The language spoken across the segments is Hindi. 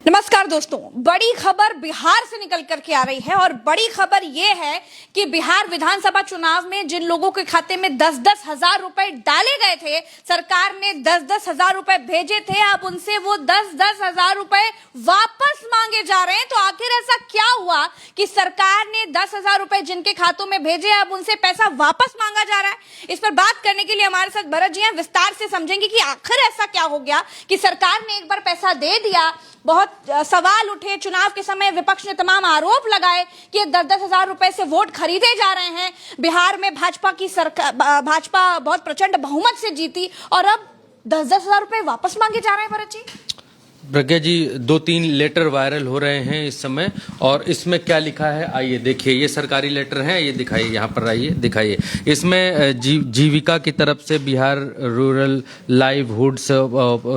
नमस्कार दोस्तों, बड़ी खबर बिहार से निकल करके आ रही है और बड़ी खबर यह है कि बिहार विधानसभा चुनाव में जिन लोगों के खाते में 10-10 हजार रुपए डाले गए थे, सरकार ने 10-10 हजार रुपए भेजे थे, अब उनसे वो 10-10 हजार रुपए वापस मांगे जा रहे हैं। तो आखिर ऐसा क्या हुआ कि सरकार ने 10 हजार रुपए जिनके खातों में भेजे, अब उनसे पैसा वापस मांगा जा रहा है। इस पर बात करने के लिए हमारे साथ भरत जी हैं, विस्तार से समझेंगे कि आखिर ऐसा क्या हो गया कि सरकार ने एक बार पैसा दे दिया, बहुत सवाल उठे, चुनाव के समय विपक्ष ने तमाम आरोप लगाए कि 10-10 हजार रुपए से वोट खरीदे जा रहे हैं। बिहार में भाजपा की सरकार, भाजपा बहुत प्रचंड बहुमत से जीती और अब 10-10 हजार रुपए वापस मांगे जा रहे हैं। भरत जी, प्रज्ञा जी, 2-3 लेटर वायरल हो रहे हैं इस समय, और इसमें क्या लिखा है आइए देखिए। ये सरकारी लेटर हैं, ये दिखाइए, यहाँ पर आइए दिखाइए। इसमें जीविका की तरफ से बिहार रूरल लाइवहुड्स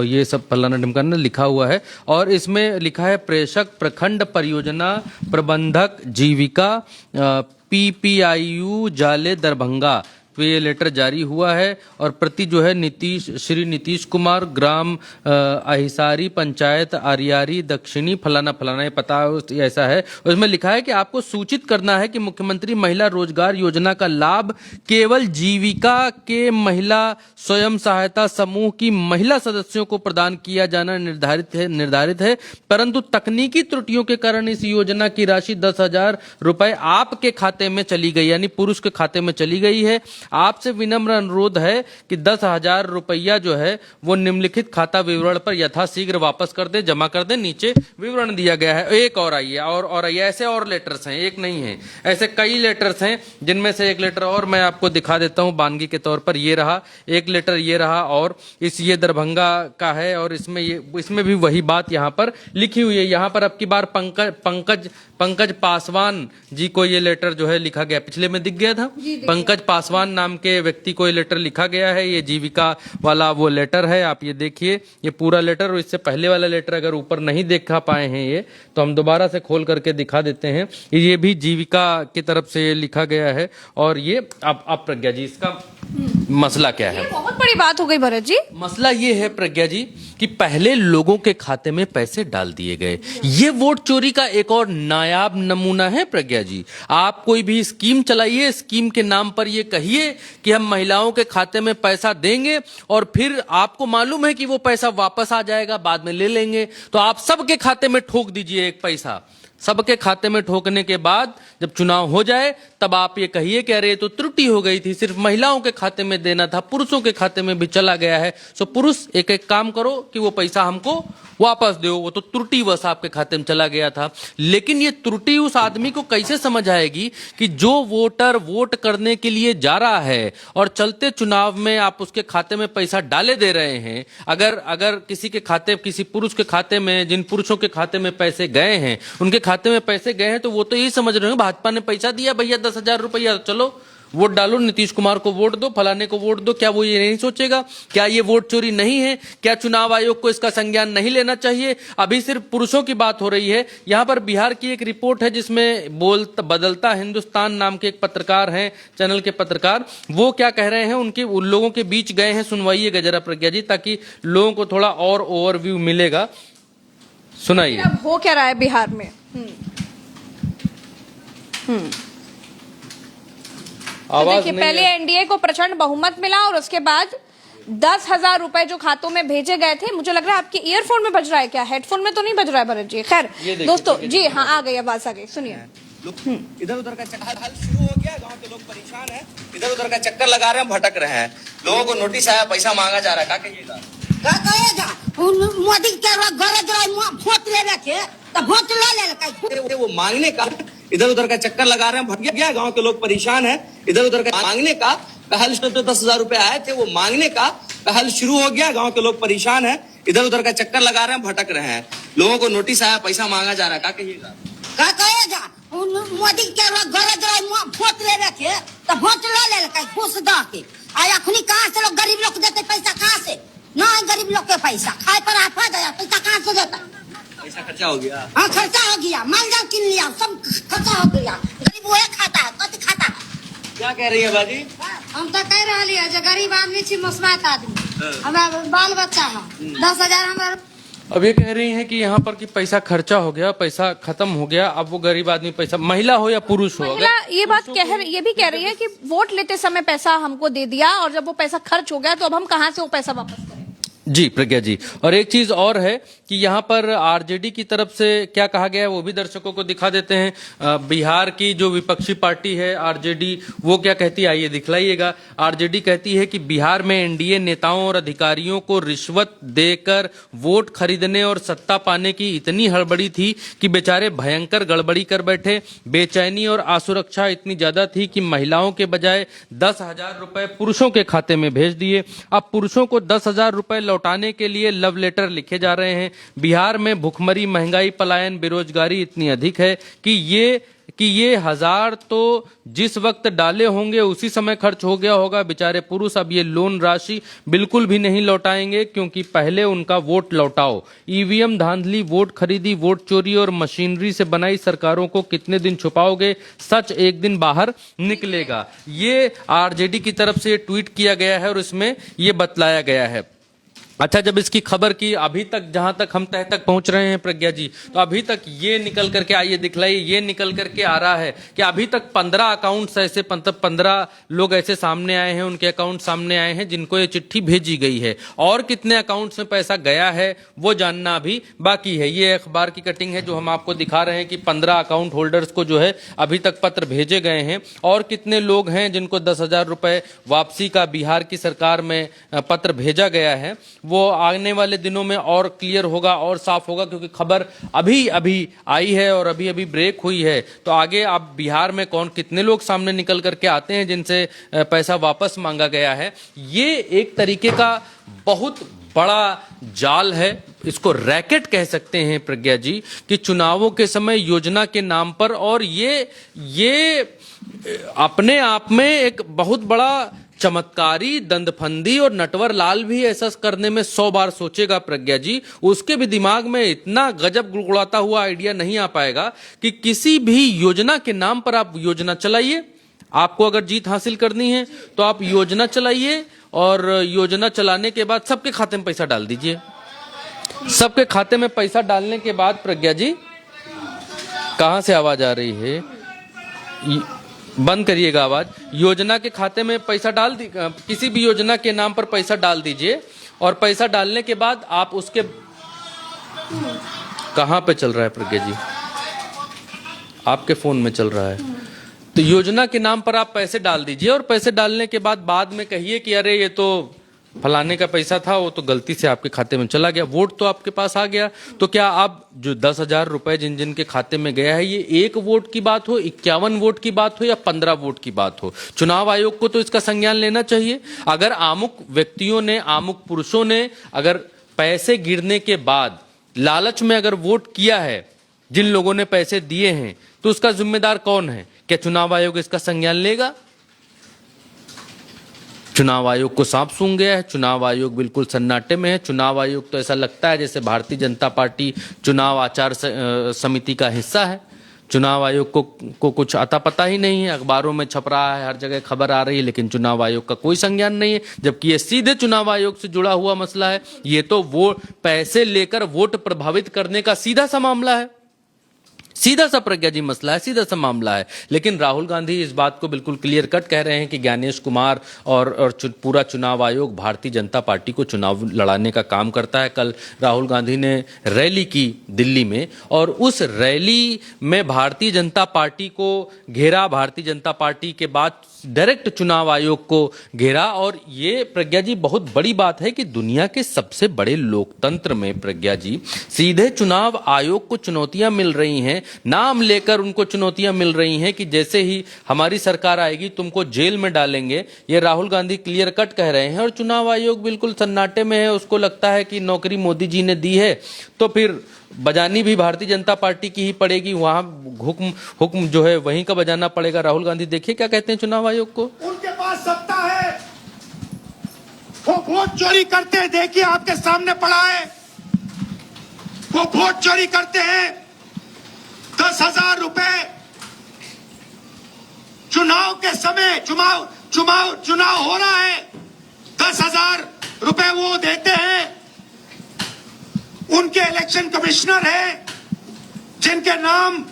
ये सब फलाना ढिमकाना लिखा हुआ है, और इसमें लिखा है प्रेषक प्रखंड परियोजना प्रबंधक जीविका PPIU जाले दरभंगा। तो ये लेटर जारी हुआ है और प्रति जो है श्री नीतीश कुमार, ग्राम अहिसारी, पंचायत आरियारी दक्षिणी, फलाना फलाना, ये पता ऐसा है। उसमें लिखा है कि आपको सूचित करना है कि मुख्यमंत्री महिला रोजगार योजना का लाभ केवल जीविका के महिला स्वयं सहायता समूह की महिला सदस्यों को प्रदान किया जाना निर्धारित है, परंतु तकनीकी त्रुटियों के कारण इस योजना की राशि 10,000 रुपए आपके खाते में चली गई, यानी पुरुष के खाते में चली गई है। आपसे विनम्र अनुरोध है कि 10,000 रुपया जो है वो निम्नलिखित खाता विवरण पर यथाशीघ्र वापस कर दे, जमा कर दे। नीचे विवरण दिया गया है। एक और आइए, और आइए, ऐसे और लेटर्स हैं, एक नहीं है, ऐसे कई लेटर्स हैं, जिनमें से एक लेटर और मैं आपको दिखा देता हूं बानगी के तौर पर। ये रहा एक लेटर, ये रहा, और ये दरभंगा का है, और इसमें भी वही बात यहाँ पर लिखी हुई है। यहाँ पर अब की बार पंकज पासवान जी को ये लेटर जो है लिखा गया, पिछले में दिख गया था, पंकज पासवान नाम के व्यक्ति को ये लेटर लिखा गया है। ये जीविका वाला वो लेटर है, आप ये देखिए, ये पूरा लेटर। और इससे पहले वाला लेटर अगर ऊपर नहीं देखा पाए हैं ये, तो हम दोबारा से खोल करके दिखा देते हैं। ये भी जीविका की तरफ से ये लिखा गया है। और ये अब प्रज्ञा जी, इसका मसला क्या है? बहुत बड़ी बात हो गई भरत जी। मसला ये है प्रज्ञा जी कि पहले लोगों के खाते में पैसे डाल दिए गए। ये वोट चोरी का एक और नायाब नमूना है प्रज्ञा जी। आप कोई भी स्कीम चलाइए, स्कीम के नाम पर ये कहिए कि हम महिलाओं के खाते में पैसा देंगे, और फिर आपको मालूम है कि वो पैसा वापस आ जाएगा, बाद में ले लेंगे, तो आप सबके खाते में ठोक दीजिए एक पैसा। सबके खाते में ठोकने के बाद जब चुनाव हो जाए तब आप ये कहिए कि अरे तो त्रुटि हो गई थी, सिर्फ महिलाओं के खाते में देना था, पुरुषों के खाते में भी चला गया है। सो पुरुष एक एक काम करो कि वो पैसा हमको वापस दो, वो तो त्रुटिवश आपके खाते में चला गया था। लेकिन ये त्रुटि उस आदमी को कैसे समझ आएगी कि जो वोटर वोट करने के लिए जा रहा है और चलते चुनाव में आप उसके खाते में पैसा डाले दे रहे हैं। अगर किसी के खाते, किसी पुरुष के खाते में, जिन पुरुषों के खाते में पैसे गए हैं, उनके खाते में पैसे गए हैं, तो वो तो यही समझ रहे हैं भाजपा ने पैसा दिया भैया 10,000 रुपया, चलो वोट डालो, नीतीश कुमार को वोट दो, फलाने को वोट दो। क्या वो ये नहीं सोचेगा? क्या ये वोट चोरी नहीं है? क्या चुनाव आयोग को इसका संज्ञान नहीं लेना चाहिए? अभी सिर्फ पुरुषों की बात हो रही है। यहाँ पर बिहार की एक रिपोर्ट है जिसमें बदलता हिंदुस्तान नाम के एक पत्रकार हैं, चैनल के पत्रकार, वो क्या कह रहे हैं, उन लोगों के बीच गए हैं। सुनवाइएगा जरा प्रज्ञा जी, ताकि लोगों को थोड़ा और ओवरव्यू मिलेगा। सुनाइए अब हो क्या रहा है बिहार में। देखिए, पहले एनडीए को प्रचंड बहुमत मिला और उसके बाद 10,000 रुपए जो खातों में भेजे गए थे। मुझे लग रहा है आपके ईयरफोन में बज रहा है क्या? हेडफोन में तो नहीं बज रहा है भरत जी? खैर दोस्तों जी, हाँ आ गई आवाज, आ गई, सुनिए। इधर उधर का हाल शुरू हो गया, गांव के लोग परेशान हैं, इधर उधर का चक्कर लगा रहे हैं, भटक रहे हैं, लोगों को नोटिस आया, पैसा मांगा जा रहा है। क्या कहिएगा? मोदी के वोट ले रखे तो वोट ले वो मांगने का, इधर उधर का चक्कर लगा रहे हैं, भटक गया, गांव के लोग परेशान हैं, इधर उधर का मांगने का पहल तो 10,000 रुपए आए थे, वो मांगने का पहल शुरू हो गया, गांव के लोग परेशान हैं, इधर उधर का चक्कर लगा रहे हैं, भटक रहे हैं, लोगों को नोटिस आया, पैसा मांगा जा रहा है। क्या कहिएगा? मोदी के वोट ले रखे तो वोट ले घूस दा के अखनी कहाँ से लोग गरीब लोग देते पैसा? कहाँ से? ना गरीब लोग के पैसा खाए पर आफा गया, पैसा कहाँ से देता? पैसा खर्चा हो गया। हाँ, खर्चा हो गया, माल जाल किन लिया, सब खर्चा हो गया। गरीब वो खाता है, कति खाता है। क्या कह रही है बाजी? हम तो कह रहे हैं गरीब आदमी छी, मुस्मात आदमी, हमारा बाल बच्चा है, 10,000 हमारा अब ये कह रही हैं कि यहाँ पर कि पैसा खर्चा हो गया, पैसा खत्म हो गया, अब वो गरीब आदमी पैसा, महिला हो या पुरुष हो, महिला ये बात ये भी कह रही है कि वोट लेते समय पैसा हमको दे दिया और जब वो पैसा खर्च हो गया तो अब हम कहां से वो पैसा वापस करें। जी प्रज्ञा जी, और एक चीज और है कि यहाँ पर आरजेडी की तरफ से क्या कहा गया है वो भी दर्शकों को दिखा देते हैं। बिहार की जो विपक्षी पार्टी है आरजेडी, वो क्या कहती है आइए दिखलाइएगा। आरजेडी कहती है कि बिहार में एनडीए नेताओं और अधिकारियों को रिश्वत देकर वोट खरीदने और सत्ता पाने की इतनी हड़बड़ी थी कि बेचारे भयंकर गड़बड़ी कर बैठे। बेचैनी और असुरक्षा इतनी ज्यादा थी कि महिलाओं के बजाय 10,000 रुपए पुरुषों के खाते में भेज दिए। अब पुरुषों को 10,000 रुपए लौटाने के लिए लव लेटर लिखे जा रहे हैं। बिहार में भुखमरी, महंगाई, पलायन, बेरोजगारी इतनी अधिक है कि ये 1000 तो जिस वक्त डाले होंगे उसी समय खर्च हो गया होगा। बेचारे पुरुष अब ये लोन राशि बिल्कुल भी नहीं लौटाएंगे क्योंकि पहले उनका वोट लौटाओ। ईवीएम धांधली, वोट खरीदी, वोट चोरी और मशीनरी से बनाई सरकारों को कितने दिन छुपाओगे, सच एक दिन बाहर निकलेगा। ये आरजेडी की तरफ से ट्वीट किया गया है और इसमें ये बतलाया गया है। अच्छा, जब इसकी खबर की अभी तक जहां तक हम तह तक पहुंच रहे हैं प्रज्ञा जी, तो अभी तक ये निकल करके आइए दिखलाइए, ये निकल करके आ रहा है कि अभी तक 15 अकाउंट्स ऐसे 15 लोग ऐसे सामने आए हैं, उनके अकाउंट सामने आए हैं जिनको ये चिट्ठी भेजी गई है। और कितने अकाउंट्स में पैसा गया है वो जानना अभी बाकी है। ये अखबार की कटिंग है जो हम आपको दिखा रहे हैं कि 15 अकाउंट होल्डर्स को जो है अभी तक पत्र भेजे गए हैं। और कितने लोग हैं जिनको 10,000 रुपए वापसी का बिहार की सरकार में पत्र भेजा गया है, वो आने वाले दिनों में और क्लियर होगा और साफ होगा, क्योंकि खबर अभी अभी आई है और अभी अभी ब्रेक हुई है। तो आगे आप बिहार में कौन कितने लोग सामने निकल करके आते हैं जिनसे पैसा वापस मांगा गया है, ये एक तरीके का बहुत बड़ा जाल है, इसको रैकेट कह सकते हैं प्रज्ञा जी, कि चुनावों के समय योजना के नाम पर। और ये अपने आप में एक बहुत बड़ा चमत्कारी दंदफंदी, और नटवर लाल भी ऐसा करने में 100 बार सोचेगा प्रज्ञा जी, उसके भी दिमाग में इतना गजब गुड़गुड़ाता हुआ आइडिया नहीं आ पाएगा कि किसी भी योजना के नाम पर आप योजना चलाइए। आपको अगर जीत हासिल करनी है तो आप योजना चलाइए और योजना चलाने के बाद सबके खाते में पैसा डाल दीजिए। सबके खाते में पैसा डालने के बाद प्रज्ञा जी, कहां से आवाज आ रही है, बंद करिएगा आवाज। योजना के खाते में पैसा डाल दी, किसी भी योजना के नाम पर पैसा डाल दीजिए और पैसा डालने के बाद आप उसके कहां पे चल रहा है प्रज्ञा जी, आपके फोन में चल रहा है, तो योजना के नाम पर आप पैसे डाल दीजिए और पैसे डालने के बाद में कहिए कि अरे ये तो फलाने का पैसा था, वो तो गलती से आपके खाते में चला गया, वोट तो आपके पास आ गया। तो क्या आप जो 10,000 रुपए जिन जिन के खाते में गया है, ये 1 वोट की बात हो, 51 वोट की बात हो या 15 वोट की बात हो, चुनाव आयोग को तो इसका संज्ञान लेना चाहिए। अगर आमुक व्यक्तियों ने, आमुक पुरुषों ने अगर पैसे गिरने के बाद लालच में अगर वोट किया है, जिन लोगों ने पैसे दिए हैं, तो उसका जिम्मेदार कौन है? क्या चुनाव आयोग इसका संज्ञान लेगा? चुनाव आयोग को सांप सूंघ गया है, चुनाव आयोग बिल्कुल सन्नाटे में है। चुनाव आयोग तो ऐसा लगता है जैसे भारतीय जनता पार्टी चुनाव आचार समिति का हिस्सा है। चुनाव आयोग को कुछ अता पता ही नहीं है, अखबारों में छप रहा है, हर जगह खबर आ रही है, लेकिन चुनाव आयोग का कोई संज्ञान नहीं है, जबकि ये सीधे चुनाव आयोग से जुड़ा हुआ मसला है। ये तो वो पैसे लेकर वोट प्रभावित करने का सीधा सा मामला है, सीधा सा प्रज्ञा जी मसला है, सीधा सा मामला है। लेकिन राहुल गांधी इस बात को बिल्कुल क्लियर कट कह रहे हैं कि ज्ञानेश कुमार और पूरा चुनाव आयोग भारतीय जनता पार्टी को चुनाव लड़ाने का काम करता है। कल राहुल गांधी ने रैली की दिल्ली में और उस रैली में भारतीय जनता पार्टी को घेरा, भारतीय जनता पार्टी के बाद डायरेक्ट चुनाव आयोग को घेरा। और ये प्रज्ञा जी बहुत बड़ी बात है कि दुनिया के सबसे बड़े लोकतंत्र में प्रज्ञा जी सीधे चुनाव आयोग को चुनौतियां मिल रही हैं, नाम लेकर उनको चुनौतियां मिल रही हैं कि जैसे ही हमारी सरकार आएगी तुमको जेल में डालेंगे। ये राहुल गांधी क्लियर कट कह रहे हैं और चुनाव आयोग बिल्कुल सन्नाटे में है। उसको लगता है कि नौकरी मोदी जी ने दी है तो फिर बजानी भी भारतीय जनता पार्टी की ही पड़ेगी, वहां हुक्म जो है वहीं का बजाना पड़ेगा। राहुल गांधी देखिए क्या कहते हैं चुनाव आयोग को। उनके पास सत्ता है, वो वोट चोरी करते हैं, देखिए आपके सामने पड़ा है, वो वोट चोरी करते हैं। 10,000 रुपए चुनाव के समय, चुनाव हो रहा है, 10,000 रुपए वो देते हैं उनके इलेक्शन कमिश्नर हैं जिनके नाम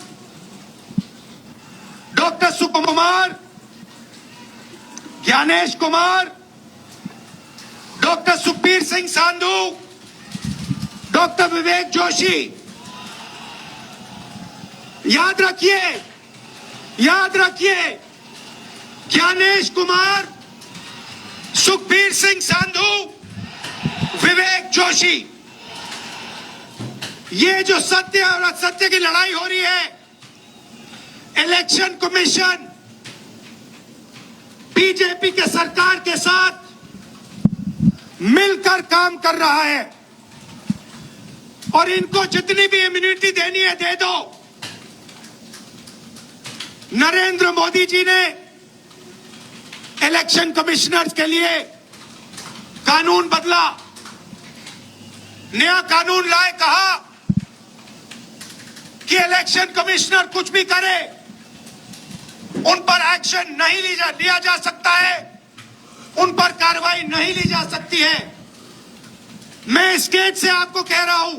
डॉक्टर सुकुमार, ज्ञानेश कुमार, डॉक्टर सुखबीर सिंह सांधू, डॉक्टर विवेक जोशी। याद रखिए, ज्ञानेश कुमार, सुखबीर सिंह सांधू, विवेक जोशी, ये जो सत्य और असत्य की लड़ाई हो रही है, इलेक्शन कमीशन बीजेपी के सरकार के साथ मिलकर काम कर रहा है और इनको जितनी भी इम्यूनिटी देनी है दे दो। नरेंद्र मोदी जी ने इलेक्शन कमिश्नर्स के लिए कानून बदला, नया कानून लाए, कहा कि इलेक्शन कमिश्नर कुछ भी करे उन पर एक्शन नहीं लिया जा सकता है, उन पर कार्रवाई नहीं ली जा सकती है। मैं इस गेट से आपको कह रहा हूं,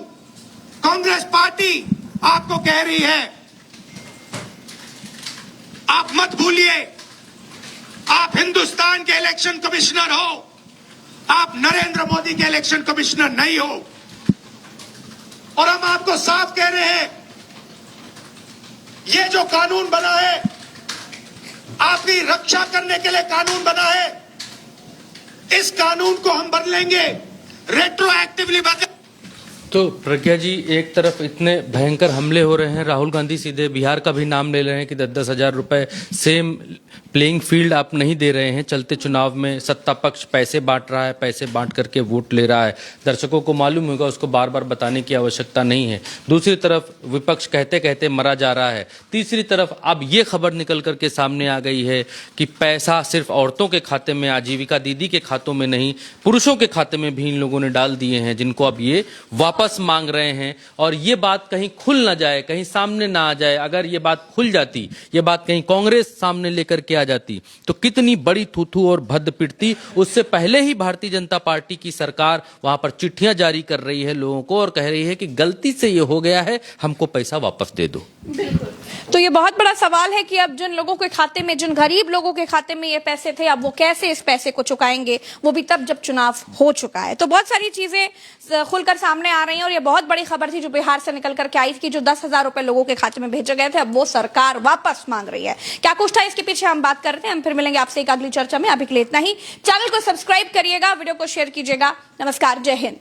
कांग्रेस पार्टी आपको कह रही है, आप मत भूलिए, आप हिंदुस्तान के इलेक्शन कमिश्नर हो, आप नरेंद्र मोदी के इलेक्शन कमिश्नर नहीं हो। और हम आपको साफ कह रहे हैं, ये जो कानून बना है, आपकी रक्षा करने के लिए कानून बना है, इस कानून को हम बदलेंगे, रेट्रोएक्टिवली बदलेंगे। तो प्रज्ञा जी, एक तरफ इतने भयंकर हमले हो रहे हैं, राहुल गांधी सीधे बिहार का भी नाम ले रहे हैं कि 10-10 हजार रुपए, सेम प्लेइंग फील्ड आप नहीं दे रहे हैं। चलते चुनाव में सत्ता पक्ष पैसे बांट रहा है, पैसे बांट करके वोट ले रहा है। दर्शकों को मालूम होगा, उसको बार बार बताने की आवश्यकता नहीं है। दूसरी तरफ विपक्ष कहते कहते मरा जा रहा है। तीसरी तरफ अब ये खबर निकल करके सामने आ गई है कि पैसा सिर्फ औरतों के खाते में, आजीविका दीदी के खातों में नहीं, पुरुषों के खाते में भी इन लोगों ने डाल दिए हैं, जिनको अब ये वापस मांग रहे हैं। और ये बात कहीं खुल ना जाए, कहीं सामने ना आ जाए। अगर ये बात खुल जाती, ये बात कहीं कांग्रेस सामने लेकर के आ जाती, तो कितनी बड़ी थूथू और भद्द पिटती। उससे पहले ही भारतीय जनता पार्टी की सरकार वहां पर चिट्ठियां जारी कर रही है लोगों को और कह रही है कि गलती से ये हो गया है, हमको पैसा वापस दे दो। तो ये बहुत बड़ा सवाल है कि अब जिन लोगों के खाते में, जिन गरीब लोगों के खाते में ये पैसे थे, अब वो कैसे इस पैसे को चुकाएंगे, वो भी तब जब चुनाव हो चुका है। तो बहुत सारी चीजें खुलकर सामने आ रही हैं और ये बहुत बड़ी खबर थी जो बिहार से निकल करके आई थी कि जो 10,000 रुपए लोगों के खाते में भेजे गए थे, अब वो सरकार वापस मांग रही है। क्या कुछ था इसके पीछे, हम बात करते हैं। हम फिर मिलेंगे आपसे एक अगली चर्चा में। अभी के लिए इतना ही। चैनल को सब्सक्राइब करिएगा, वीडियो को शेयर कीजिएगा। नमस्कार, जय हिंद।